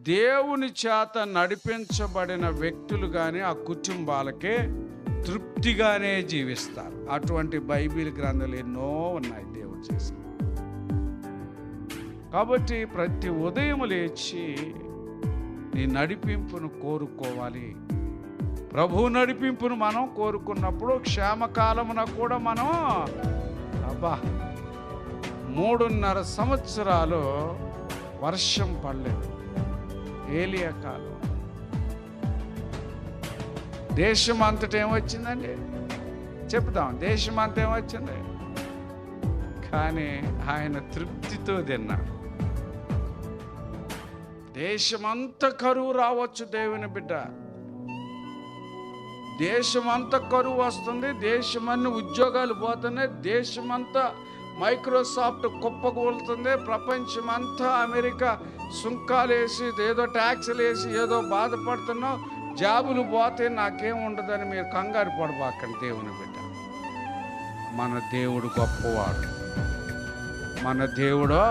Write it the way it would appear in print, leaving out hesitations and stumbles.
దేవుని చేత నడిపించబడిన వ్యక్తులు కానీ ఆ కుటుంబాలకే తృప్తిగానే జీవిస్తారు. అటువంటి బైబిల్ గ్రంథాలు ఎన్నో ఉన్నాయి దేవుడు చేసి. కాబట్టి ప్రతి ఉదయం లేచి నీ నడిపింపును కోరుకోవాలి. ప్రభు నడిపింపును మనం కోరుకున్నప్పుడు క్షేమకాలమున కూడా మనం 3.5 సంవత్సరాలు వర్షం పడలేదు. ఏలియా కాలం దేశం అంతటా ఏమొచ్చిందండి చెప్తాం. దేశం అంతా ఏమొచ్చింది, కానీ ఆయన తృప్తితో తిన్నాడు. దేశమంతా కరువు రావచ్చు దేవుని బిడ్డ, దేశమంతా కరువు వస్తుంది, దేశమన్నీ ఉద్యోగాలు పోతున్నాయి, దేశమంతా మైక్రోసాఫ్ట్ కుప్పకూలుతుంది, ప్రపంచమంతా అమెరికా సుంకాలు వేసి ఏదో ట్యాక్సులు వేసి ఏదో బాధపడుతున్నావు, జాబులు పోతే నాకేం ఉండదని మీరు కంగారు పడబాకండి దేవుని బిడ్డ. మన దేవుడు గొప్పవాడు, మన దేవుడు